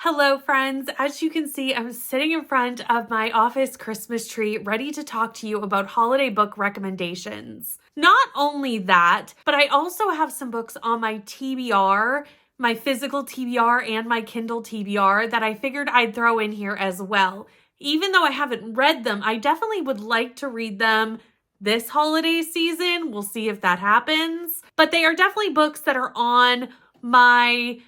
Hello friends, as you can see, I'm sitting in front of my office Christmas tree ready to talk to you about holiday book recommendations. Not only that, but I also have some books on my TBR, my physical TBR and my Kindle TBR that I figured I'd throw in here as well. Even though I haven't read them, I definitely would like to read them this holiday season. We'll see if that happens. But they are definitely books that are on my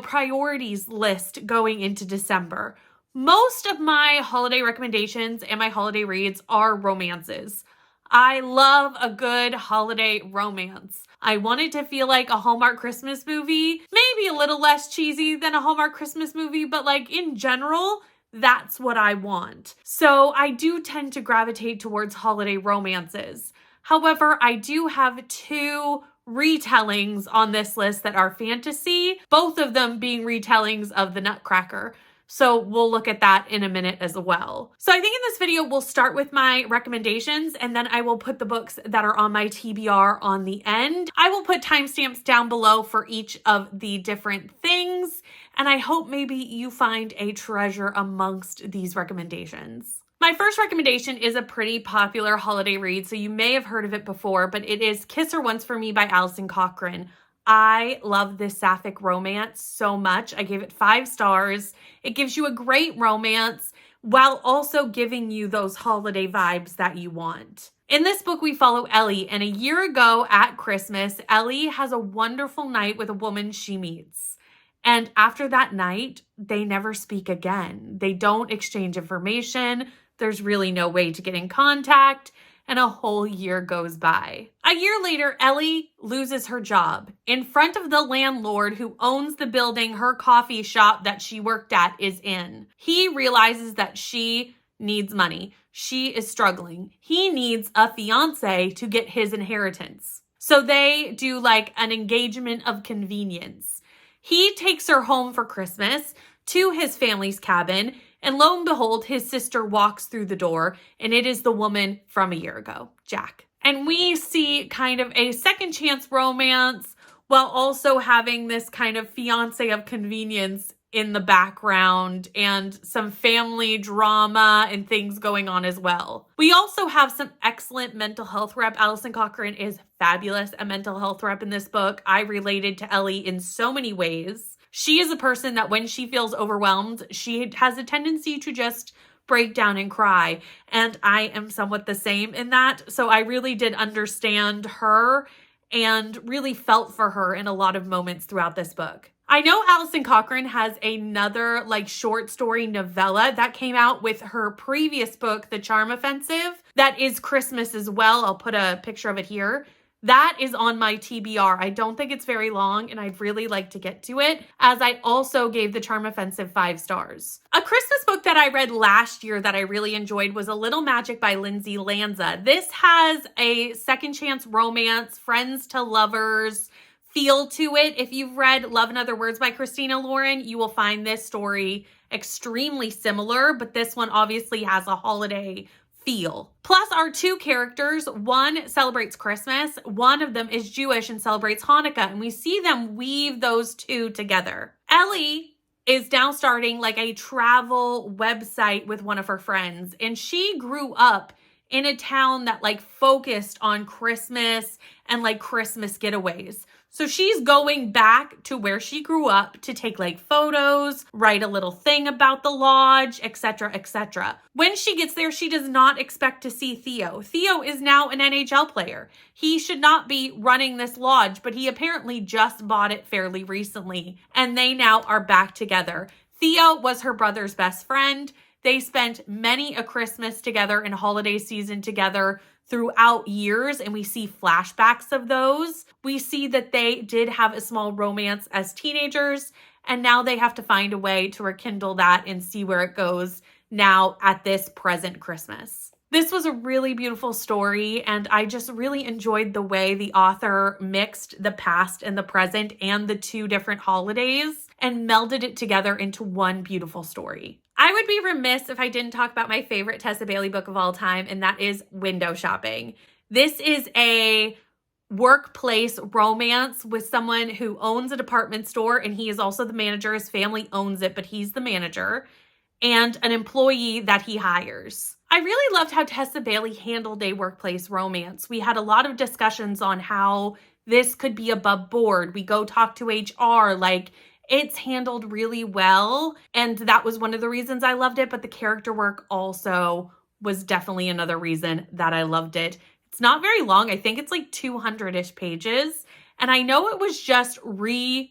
priorities list going into December. Most of my holiday recommendations and my holiday reads are romances. I love a good holiday romance. I want it to feel like a Hallmark Christmas movie, maybe a little less cheesy than a Hallmark Christmas movie, but like in general, that's what I want. So I do tend to gravitate towards holiday romances. However, I do have two retellings on this list that are fantasy, both of them being retellings of the Nutcracker. So we'll look at that in a minute as well. So I think in this video, we'll start with my recommendations and then I will put the books that are on my TBR on the end. I will put timestamps down below for each of the different things. And I hope maybe you find a treasure amongst these recommendations. My first recommendation is a pretty popular holiday read, so you may have heard of it before, but it is Kiss Her Once for Me by Alison Cochrane. I love this sapphic romance so much. I gave it 5 stars. It gives you a great romance while also giving you those holiday vibes that you want. In this book, we follow Ellie, and a year ago at Christmas, Ellie has a wonderful night with a woman she meets. And after that night, they never speak again. They don't exchange information. There's really no way to get in contact, and a whole year goes by. A year later, Ellie loses her job in front of the landlord who owns the building her coffee shop that she worked at is in. He realizes that she needs money. She is struggling. He needs a fiance to get his inheritance. So they do like an engagement of convenience. He takes her home for Christmas to his family's cabin, and lo and behold, his sister walks through the door, and it is the woman from a year ago, Jack. And we see kind of a second chance romance while also having this kind of fiance of convenience in the background and some family drama and things going on as well. We also have some excellent mental health rep. Alison Cochrane is fabulous at mental health rep in this book. I related to Ellie in so many ways. She is a person that when she feels overwhelmed, she has a tendency to just break down and cry. And I am somewhat the same in that. So I really did understand her and really felt for her in a lot of moments throughout this book. I know Alison Cochrane has another short story novella that came out with her previous book, The Charm Offensive, that is Christmas as well. I'll put a picture of it here. That is on my TBR. I don't think it's very long and I'd really like to get to it, as I also gave The Charm Offensive 5 stars. A Christmas book that I read last year that I really enjoyed was A Little Magic by Lindsay Lanza. This has a second chance romance, friends to lovers feel to it. If you've read Love and Other Words by Christina Lauren, you will find this story extremely similar, but this one obviously has a holiday feel. Plus, our two characters, one celebrates Christmas, one of them is Jewish and celebrates Hanukkah, and we see them weave those two together. Ellie is now starting a travel website with one of her friends, and she grew up in a town that focused on Christmas and Christmas getaways. So she's going back to where she grew up to take photos, write a little thing about the lodge, etc., etc. When she gets there, she does not expect to see Theo. Theo is now an NHL player. He should not be running this lodge, but he apparently just bought it fairly recently, and they now are back together. Theo was her brother's best friend. They spent many a Christmas together and holiday season together throughout years, and we see flashbacks of those. We see that they did have a small romance as teenagers, and now they have to find a way to rekindle that and see where it goes now at this present Christmas. This was a really beautiful story, and I just really enjoyed the way the author mixed the past and the present and the two different holidays and melded it together into one beautiful story. I would be remiss if I didn't talk about my favorite Tessa Bailey book of all time, and that is Window Shopping. This is a workplace romance with someone who owns a department store, and he is also the manager. His family owns it, but he's the manager, and an employee that he hires. I really loved how Tessa Bailey handled a workplace romance. We had a lot of discussions on how this could be above board. We go talk to HR, like it's handled really well. And that was one of the reasons I loved it. But the character work also was definitely another reason that I loved it. It's not very long. I think it's like 200-ish pages. And I know it was just republished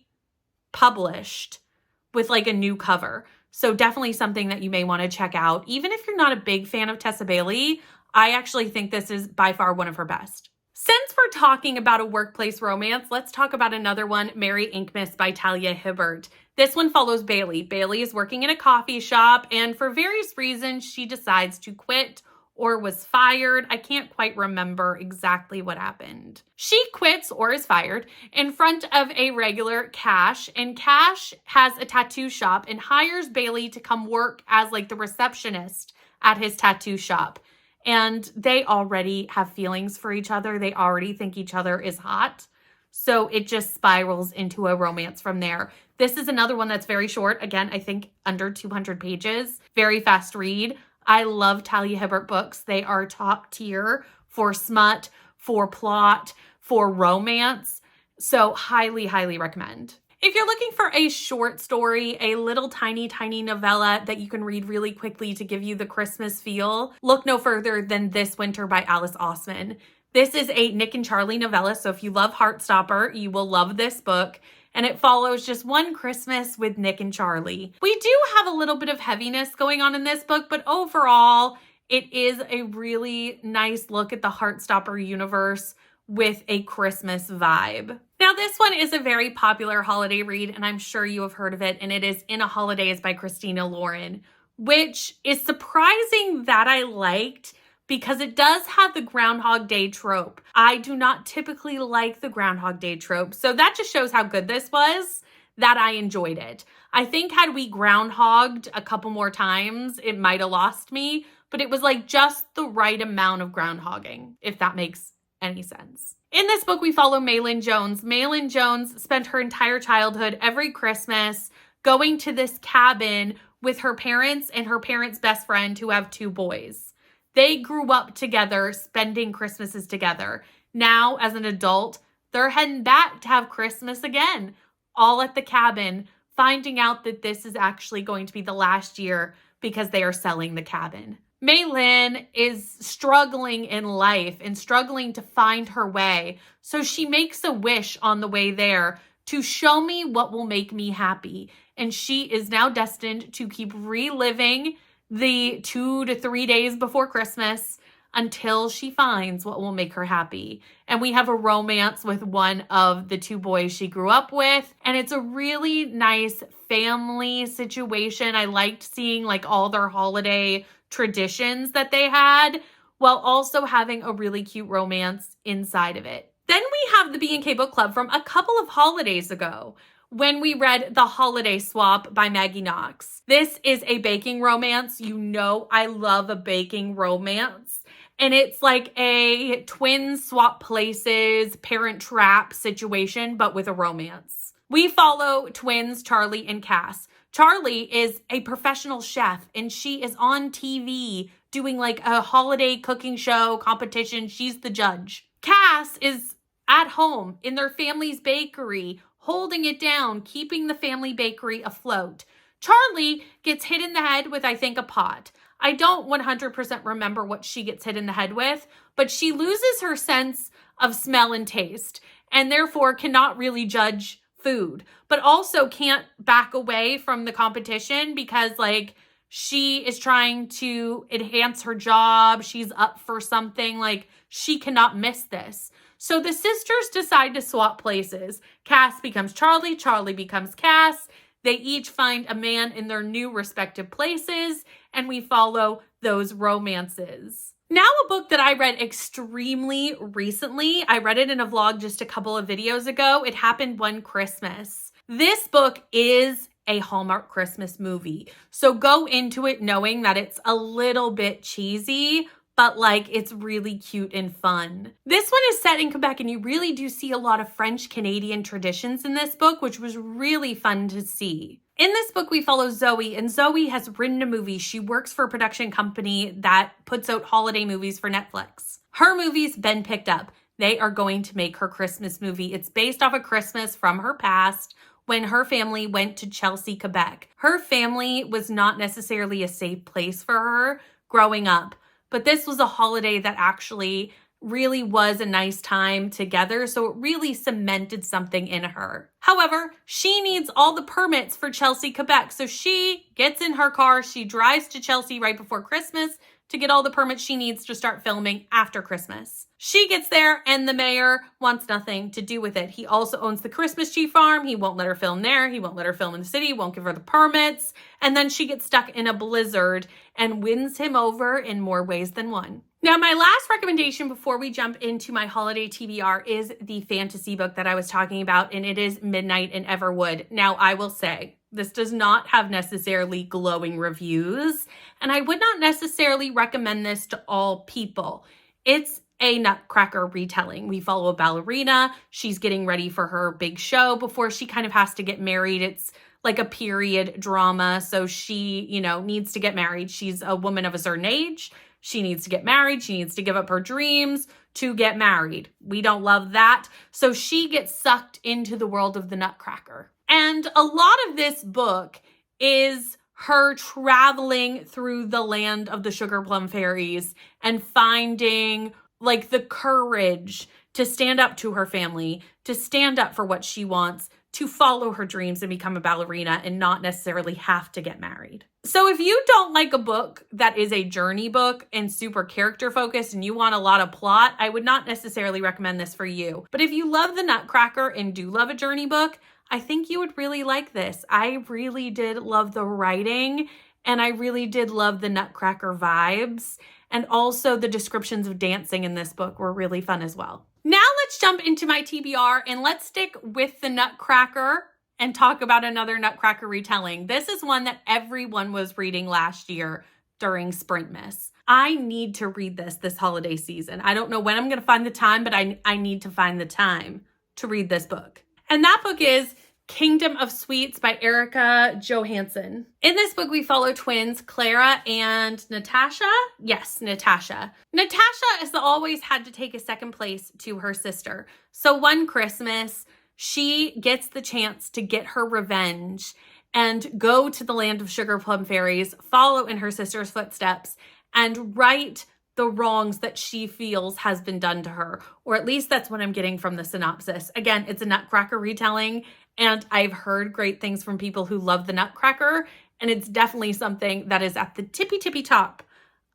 with like a new cover. So definitely something that you may want to check out. Even if you're not a big fan of Tessa Bailey, I actually think this is by far one of her best. Since we're talking about a workplace romance, let's talk about another one, Merry Inkmas by Talia Hibbert. This one follows Bailey. Bailey is working in a coffee shop, and for various reasons, she decides to quit or was fired. I can't quite remember exactly what happened. She quits or is fired in front of a regular Cash, and Cash has a tattoo shop and hires Bailey to come work as like the receptionist at his tattoo shop. And they already have feelings for each other. They already think each other is hot. So it just spirals into a romance from there. This is another one that's very short. Again, I think under 200 pages. Very fast read. I love Talia Hibbert books. They are top tier for smut, for plot, for romance. So highly, highly recommend. If you're looking for a short story, a little tiny, tiny novella that you can read really quickly to give you the Christmas feel, look no further than This Winter by Alice Osman. This is a Nick and Charlie novella, so if you love Heartstopper, you will love this book. And it follows just one Christmas with Nick and Charlie. We do have a little bit of heaviness going on in this book, but overall, it is a really nice look at the Heartstopper universe with a Christmas vibe. Now, this one is a very popular holiday read, and I'm sure you have heard of it, and it is In a Holidays by Christina Lauren, which is surprising that I liked because it does have the Groundhog Day trope. I do not typically like the Groundhog Day trope, so that just shows how good this was, that I enjoyed it. I think had we groundhogged a couple more times, it might have lost me, but it was like just the right amount of groundhogging, if that makes any sense. In this book, we follow Maylin Jones. Maylin Jones spent her entire childhood every Christmas going to this cabin with her parents and her parents' best friend who have two boys. They grew up together, spending Christmases together. Now, as an adult, they're heading back to have Christmas again, all at the cabin, finding out that this is actually going to be the last year because they are selling the cabin. Maylin is struggling in life and struggling to find her way. So she makes a wish on the way there to show me what will make me happy. And she is now destined to keep reliving the 2 to 3 days before Christmas until she finds what will make her happy. And we have a romance with one of the two boys she grew up with. And it's a really nice family situation. I liked seeing like all their holiday traditions that they had while also having a really cute romance inside of it. Then we have the B&K Book Club from a couple of holidays ago when we read The Holiday Swap by Maggie Knox. This is a baking romance. You know I love a baking romance. And it's like a twin swap places, parent trap situation, but with a romance. We follow twins Charlie and Cass. Charlie is a professional chef and she is on TV doing like a holiday cooking show competition. She's the judge. Cass is at home in their family's bakery, holding it down, keeping the family bakery afloat. Charlie gets hit in the head with, I think, a pot. I don't 100% remember what she gets hit in the head with, but she loses her sense of smell and taste and therefore cannot really judge food, but also can't back away from the competition because like she is trying to enhance her job. She's up for something, like she cannot miss this. So the sisters decide to swap places. Cass becomes Charlie, Charlie becomes Cass. They each find a man in their new respective places, and we follow those romances. Now a book that I read extremely recently. I read it in a vlog just a couple of videos ago. It happened one Christmas. This book is a Hallmark Christmas movie. So go into it knowing that it's a little bit cheesy, but like it's really cute and fun. This one is set in Quebec, and you really do see a lot of French-Canadian traditions in this book, which was really fun to see. In this book, we follow Zoe, and Zoe has written a movie. She works for a production company that puts out holiday movies for Netflix. Her movie's been picked up. They are going to make her Christmas movie. It's based off a Christmas from her past when her family went to Chelsea, Quebec. Her family was not necessarily a safe place for her growing up, but this was a holiday that actually really was a nice time together, so it really cemented something in her. However, she needs all the permits for Chelsea, Quebec, so she gets in her car, she drives to Chelsea right before Christmas to get all the permits she needs to start filming after Christmas. She gets there and the mayor wants nothing to do with it. He also owns the Christmas tree farm. He won't let her film there. He won't let her film in the city. Won't give her the permits. And then she gets stuck in a blizzard and wins him over in more ways than one. Now, my last recommendation before we jump into my holiday TBR is the fantasy book that I was talking about, and it is Midnight in Everwood. Now, I will say, this does not have necessarily glowing reviews, and I would not necessarily recommend this to all people. It's a Nutcracker retelling. We follow a ballerina. She's getting ready for her big show before she kind of has to get married. It's like a period drama, so she, needs to get married. She's a woman of a certain age. She needs to get married. She needs to give up her dreams to get married. We don't love that. So she gets sucked into the world of the Nutcracker. And a lot of this book is her traveling through the land of the Sugar Plum Fairies and finding like the courage to stand up to her family, to stand up for what she wants, to follow her dreams and become a ballerina and not necessarily have to get married. So if you don't like a book that is a journey book and super character focused and you want a lot of plot, I would not necessarily recommend this for you. But if you love the Nutcracker and do love a journey book, I think you would really like this. I really did love the writing, and I really did love the Nutcracker vibes. And also the descriptions of dancing in this book were really fun as well. Now let's jump into my TBR and let's stick with the Nutcracker and talk about another Nutcracker retelling. This is one that everyone was reading last year during Sprintmas. I need to read this holiday season. I don't know when I'm going to find the time, but I need to find the time to read this book. And that book is Kingdom of Sweets by Erica Johansson. In this book, we follow twins, Clara and Natasha. Yes, Natasha. Natasha has always had to take a second place to her sister. So one Christmas, she gets the chance to get her revenge and go to the land of Sugar Plum Fairies, follow in her sister's footsteps, and right the wrongs that she feels has been done to her. Or at least that's what I'm getting from the synopsis. Again, it's a Nutcracker retelling, and I've heard great things from people who love the Nutcracker, and it's definitely something that is at the tippy top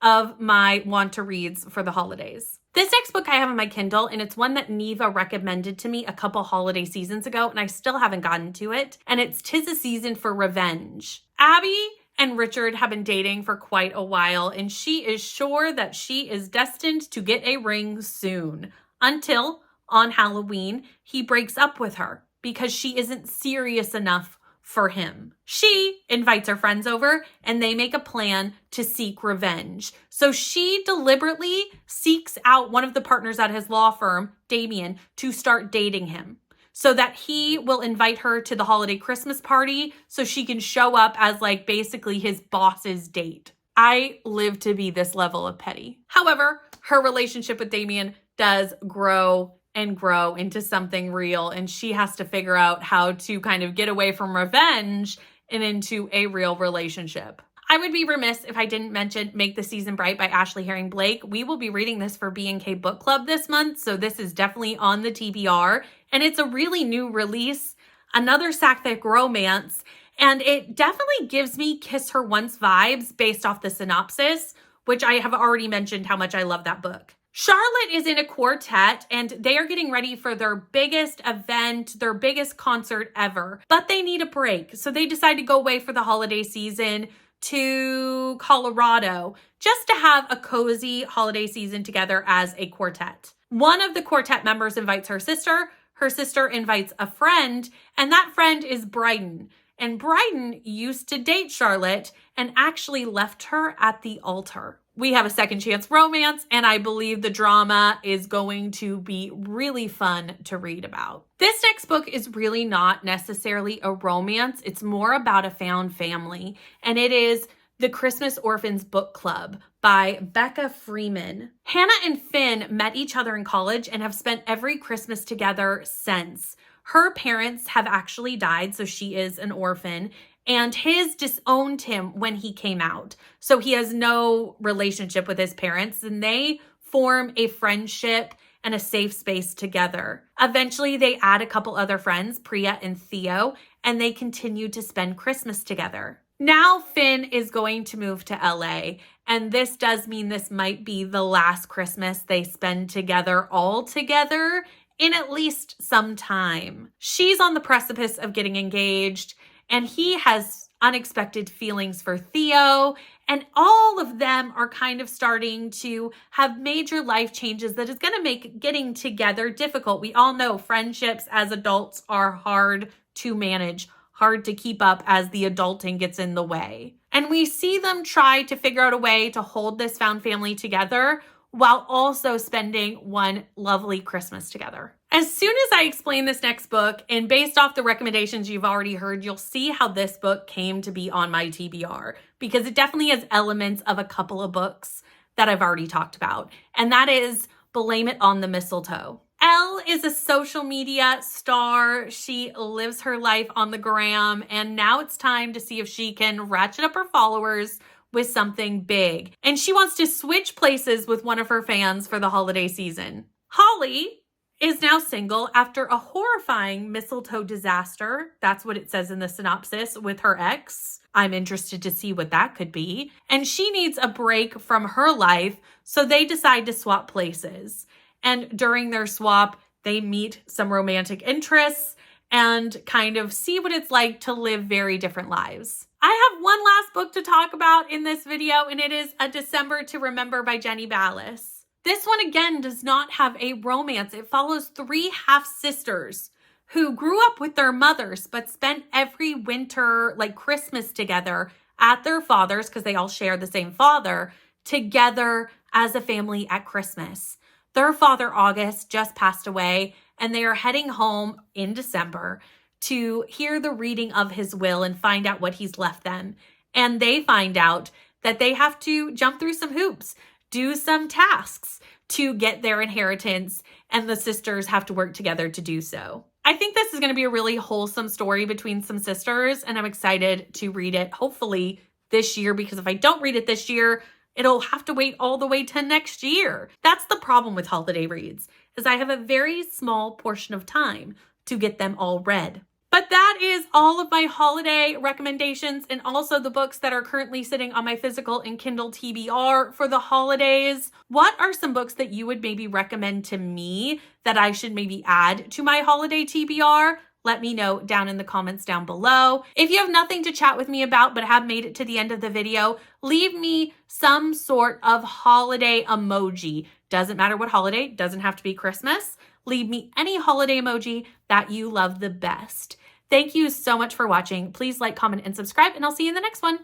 of my want to reads for the holidays. This next book I have on my Kindle, and it's one that Neva recommended to me a couple holiday seasons ago, and I still haven't gotten to it, and it's 'Tis a Season for Revenge. Abby and Richard have been dating for quite a while, and she is sure that she is destined to get a ring soon, until on Halloween, he breaks up with her because she isn't serious enough for him. She invites her friends over and they make a plan to seek revenge. So she deliberately seeks out one of the partners at his law firm, Damien, to start dating him so that he will invite her to the holiday Christmas party so she can show up as like basically his boss's date. I live to be this level of petty. However, her relationship with Damien does grow and grow into something real, and she has to figure out how to kind of get away from revenge and into a real relationship. I would be remiss if I didn't mention Make the Season Bright by Ashley Herring Blake. We will be reading this for B&K Book Club this month, so this is definitely on the TBR, and it's a really new release, another sapphic romance, and it definitely gives me Kiss Her Once vibes based off the synopsis, which I have already mentioned how much I love that book. Charlotte is in a quartet and they are getting ready for their biggest event, their biggest concert ever, but they need a break. So they decide to go away for the holiday season to Colorado just to have a cozy holiday season together as a quartet. One of the quartet members invites her sister invites a friend, and that friend is Bryden. And Bryden used to date Charlotte, and actually left her at the altar. We have a second chance romance, and I believe the drama is going to be really fun to read about. This next book is really not necessarily a romance. It's more about a found family, and it is The Christmas Orphans Book Club by Becca Freeman. Hannah and Finn met each other in college and have spent every Christmas together since. Her parents have actually died, so she is an orphan, and his disowned him when he came out. So he has no relationship with his parents, and they form a friendship and a safe space together. Eventually, they add a couple other friends, Priya and Theo, and they continue to spend Christmas together. Now Finn is going to move to LA, and this does mean this might be the last Christmas they spend together all together in at least some time. She's on the precipice of getting engaged, and he has unexpected feelings for Theo, and all of them are kind of starting to have major life changes that is going to make getting together difficult. We all know friendships as adults are hard to manage, hard to keep up as the adulting gets in the way. And we see them try to figure out a way to hold this found family together while also spending one lovely Christmas together. As soon as I explain this next book, and based off the recommendations you've already heard, you'll see how this book came to be on my TBR, because it definitely has elements of a couple of books that I've already talked about, and that is Blame It on the Mistletoe. Elle is a social media star. She lives her life on the gram, and now it's time to see if she can ratchet up her followers with something big. And she wants to switch places with one of her fans for the holiday season. Holly is now single after a horrifying mistletoe disaster. That's what it says in the synopsis, with her ex. I'm interested to see what that could be. And she needs a break from her life, so they decide to swap places. And during their swap, they meet some romantic interests and kind of see what it's like to live very different lives. I have one last book to talk about in this video, and it is A December to Remember by Jenny Ballas. This one, again, does not have a romance. It follows three half-sisters who grew up with their mothers but spent every winter, like Christmas together at their father's, because they all share the same father, together as a family at Christmas. Their father, August, just passed away, and they are heading home in December to hear the reading of his will and find out what he's left them. And they find out that they have to jump through some hoops, do some tasks to get their inheritance, and the sisters have to work together to do so. I think this is going to be a really wholesome story between some sisters, and I'm excited to read it, hopefully this year, because if I don't read it this year, it'll have to wait all the way to next year. That's the problem with holiday reads, is I have a very small portion of time to get them all read. But that is all of my holiday recommendations, and also the books that are currently sitting on my physical and Kindle TBR for the holidays. What are some books that you would maybe recommend to me that I should maybe add to my holiday TBR? Let me know down in the comments down below. If you have nothing to chat with me about but have made it to the end of the video, leave me some sort of holiday emoji. Doesn't matter what holiday, doesn't have to be Christmas. Leave me any holiday emoji that you love the best. Thank you so much for watching. Please like, comment, and subscribe, and I'll see you in the next one.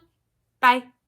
Bye.